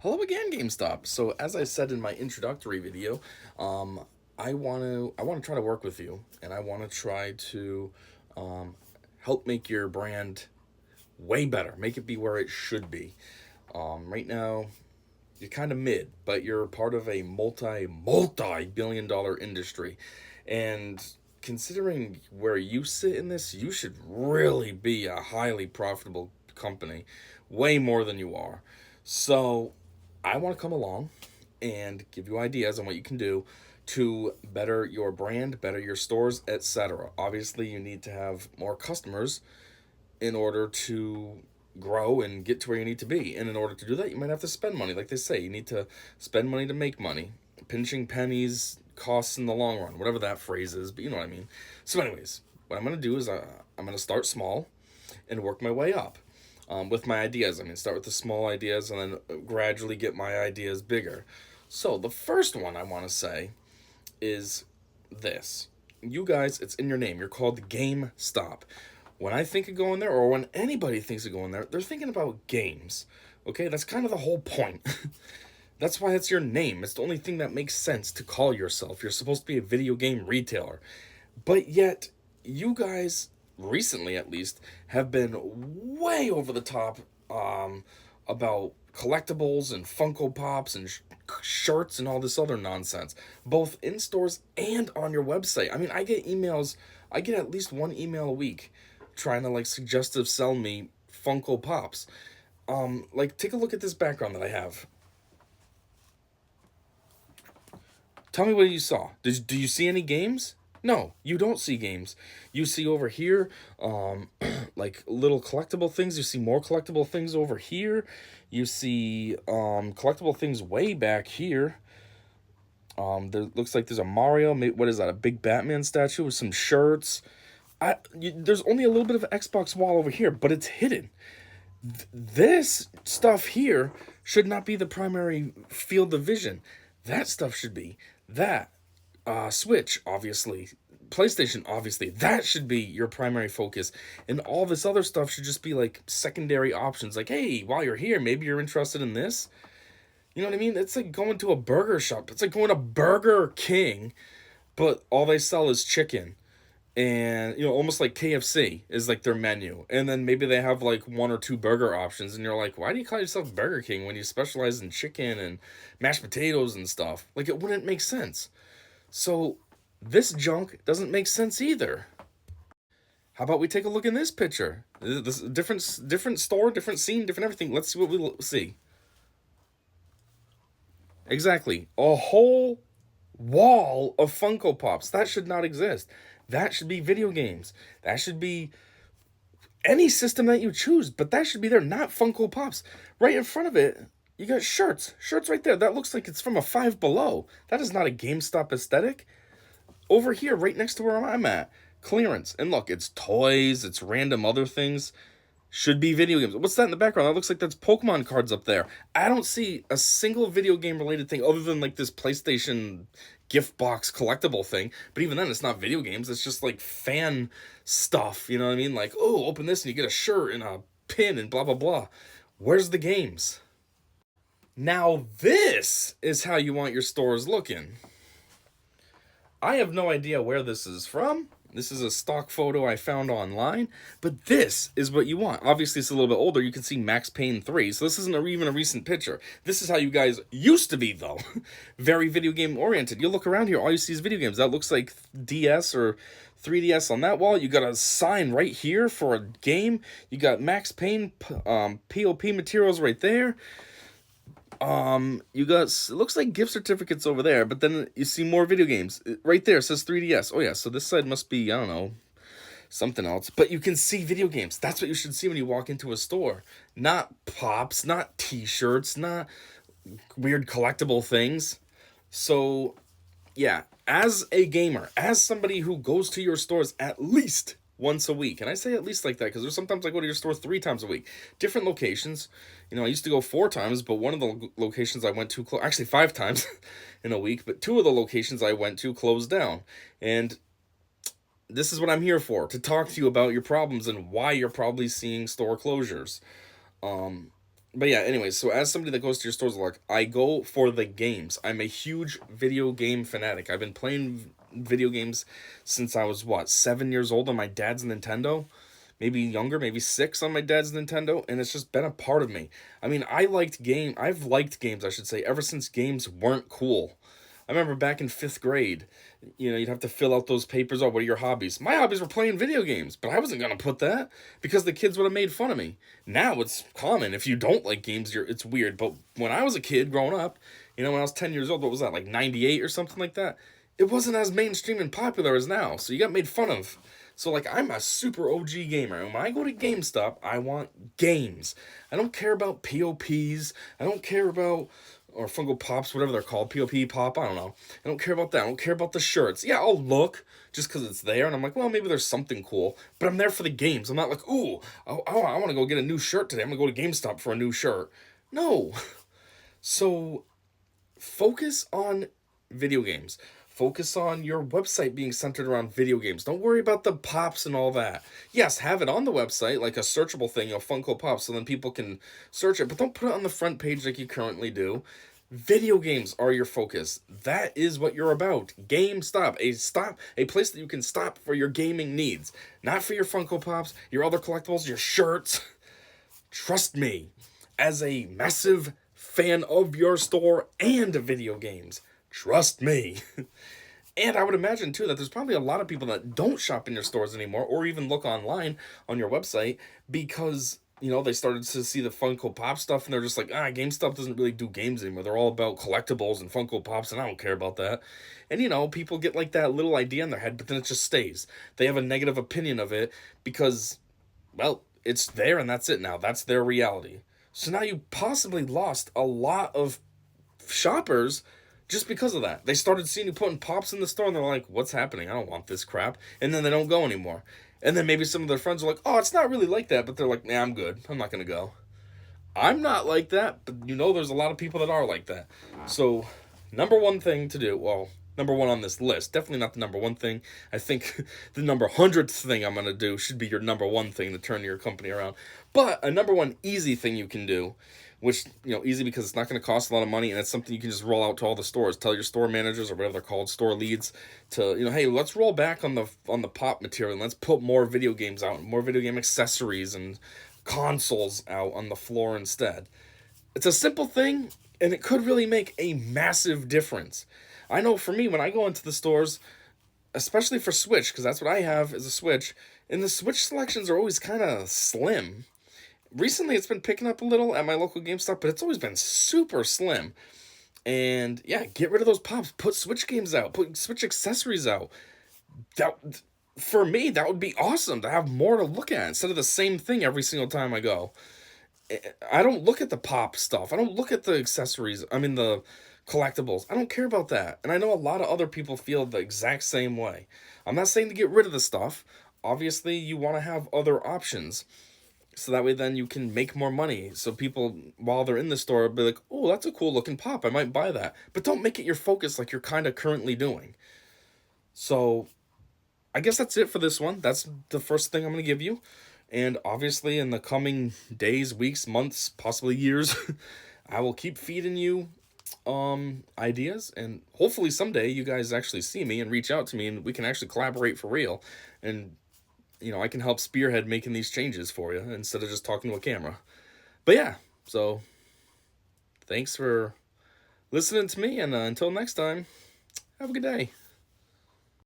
Hello again, GameStop. So as I said in my introductory video, I want to try to work with you, and I want to try to um, help make your brand way better, make it be where it should be. Right now, you're kind of mid, but you're part of a multi billion dollar industry, and considering where you sit in this, you should really be a highly profitable company, way more than you are. So I want to come along and give you ideas on what you can do to better your brand, better your stores, etc. Obviously, you need to have more customers in order to grow and get to where you need to be. And in order to do that, you might have to spend money. Like they say, you need to spend money to make money. Pinching pennies costs in the long run, whatever that phrase is, but you know what I mean. So, anyways, what I'm going to do is I'm going to start small and work my way up with my ideas. Start with the small ideas and then gradually get my ideas bigger. So, the first one I want to say is this. You guys, it's in your name. You're called GameStop. When I think of going there, or when anybody thinks of going there, they're thinking about games. Okay, that's kind of the whole point. That's why it's your name. It's the only thing that makes sense to call yourself. You're supposed to be a video game retailer. But yet, you guys, recently at least, have been way over the top about collectibles and Funko Pops and shirts and all this other nonsense, both in stores and on your website. I get emails, I get at least one email a week trying to suggestive sell me Funko Pops. Take a look at this background that I have. Tell me what you saw. Do you see any games? No, you don't see games. You see over here, little collectible things. You see more collectible things over here. You see collectible things way back here. There looks like there's a Mario. What is that? A big Batman statue with some shirts. There's only a little bit of Xbox wall over here, but it's hidden. This stuff here should not be the primary field of vision. That stuff should be that. Switch, obviously. PlayStation, obviously. That should be your primary focus. And all this other stuff should just be like secondary options. Like, hey, while you're here, maybe you're interested in this. You know what I mean? It's like going to a burger shop. It's like going to Burger King, but all they sell is chicken. And, almost like KFC is like their menu. And then maybe they have like one or two burger options. And you're like, why do you call yourself Burger King when you specialize in chicken and mashed potatoes and stuff? Like, it wouldn't make sense. So this junk doesn't make sense either. How about we take a look in this picture? This different store, different scene, different everything. Let's see what we see. Exactly. A whole wall of Funko Pops. That should not exist. That should be video games. That should be any system that you choose, but that should be there, not Funko Pops. Right in front of it, you got shirts. Shirts right there. That looks like it's from a Five Below. That is not a GameStop aesthetic. Over here, right next to where I'm at, clearance. And look, it's toys, it's random other things. Should be video games. What's that in the background? That looks like that's Pokemon cards up there. I don't see a single video game related thing other than like this PlayStation gift box collectible thing. But even then, it's not video games. It's just like fan stuff. You know what I mean? Like, oh, open this and you get a shirt and a pin and blah, blah, blah. Where's the games? Now, this is how you want your stores looking. I have no idea where this is from. This is a stock photo I found online, but this is what you want. Obviously, it's a little bit older. You can see Max Payne 3, so this isn't even a recent picture. This is how you guys used to be, though. Very video game oriented. You look around here, all you see is video games. That looks like DS or 3DS on that wall. You got a sign right here for a game. You got Max Payne POP materials right there. You got, it looks like gift certificates over there, but then you see more video games. Right there, it says 3DS. Oh yeah, so this side must be, I don't know, something else. But you can see video games. That's what you should see when you walk into a store. Not pops, not t-shirts, not weird collectible things. So, yeah, as a gamer, as somebody who goes to your stores at least once a week. And I say at least like that because there's sometimes I go to your store 3 times a week. Different locations. I used to go 4 times, but one of the locations I went to, actually 5 times in a week, but 2 of the locations I went to closed down. And this is what I'm here for, to talk to you about your problems and why you're probably seeing store closures. But yeah, anyways, so as somebody that goes to your stores a lot, I go for the games. I'm a huge video game fanatic. I've been playing video games since I was, what, 7 years old on my dad's Nintendo? Maybe younger, maybe six on my dad's Nintendo, and it's just been a part of me. I mean, I've liked games, I should say, ever since games weren't cool. I remember back in fifth grade, you'd have to fill out those papers. Oh, what are your hobbies? My hobbies were playing video games, but I wasn't gonna put that because the kids would have made fun of me. Now it's common. If you don't like games, it's weird. But when I was a kid growing up, when I was 10 years old, what was that, like 98 or something like that? It wasn't as mainstream and popular as now, so you got made fun of. So like I'm a super OG gamer. And when I go to GameStop, I want games. I don't care about POPs. I don't care about or Funko Pops, whatever they're called, POP Pop, I don't know. I don't care about that. I don't care about the shirts. Yeah, I'll look just because it's there, and I'm like, well, maybe there's something cool. But I'm there for the games. I'm not like, ooh, I want to go get a new shirt today. I'm going to go to GameStop for a new shirt. No. So focus on video games. Focus on your website being centered around video games. Don't worry about the pops and all that. Yes, have it on the website, like a searchable thing, Funko Pop, so then people can search it, but don't put it on the front page like you currently do. Video games are your focus. That is what you're about. GameStop, a place that you can stop for your gaming needs, not for your Funko Pops, your other collectibles, your shirts. Trust me, as a massive fan of your store and video games, trust me. And I would imagine too that there's probably a lot of people that don't shop in your stores anymore or even look online on your website because they started to see the Funko Pop stuff and they're just like, GameStop doesn't really do games anymore. They're all about collectibles and Funko Pops and I don't care about that. And people get like that little idea in their head, but then it just stays. They have a negative opinion of it because, well, it's there and that's it now. That's their reality. So now you possibly lost a lot of shoppers just because of that. They started seeing you putting pops in the store and they're like, what's happening? I don't want this crap. And then they don't go anymore. And then maybe some of their friends are like, oh, it's not really like that. But they're like, nah, I'm good. I'm not going to go. I'm not like that, but there's a lot of people that are like that. So, number one thing to do, well, number one on this list, definitely not the number one thing. I think the number 100th thing I'm going to do should be your number one thing to turn your company around. But a number one easy thing you can do, which, easy because it's not going to cost a lot of money and it's something you can just roll out to all the stores. Tell your store managers or whatever they're called, store leads, to, hey, let's roll back on the pop material and let's put more video games out, more video game accessories and consoles out on the floor instead. It's a simple thing, and it could really make a massive difference. I know for me, when I go into the stores, especially for Switch, because that's what I have is a Switch, and the Switch selections are always kind of slim. Recently, it's been picking up a little at my local GameStop, but it's always been super slim. And yeah, get rid of those pops. Put Switch games out. Put Switch accessories out. That, for me, that would be awesome to have more to look at instead of the same thing every single time I go. I don't look at the pop stuff. I don't look at the accessories. I mean, the collectibles. I don't care about that. And I know a lot of other people feel the exact same way. I'm not saying to get rid of the stuff. Obviously, you want to have other options. So that way then you can make more money. So people, while they're in the store, be like, oh, that's a cool looking pop. I might buy that. But don't make it your focus like you're kind of currently doing. So I guess that's it for this one. That's the first thing I'm going to give you. And obviously in the coming days, weeks, months, possibly years, I will keep feeding you ideas, and hopefully someday you guys actually see me and reach out to me and we can actually collaborate for real. And I can help spearhead making these changes for you instead of just talking to a camera. But yeah, so thanks for listening to me, and until next time, have a good day.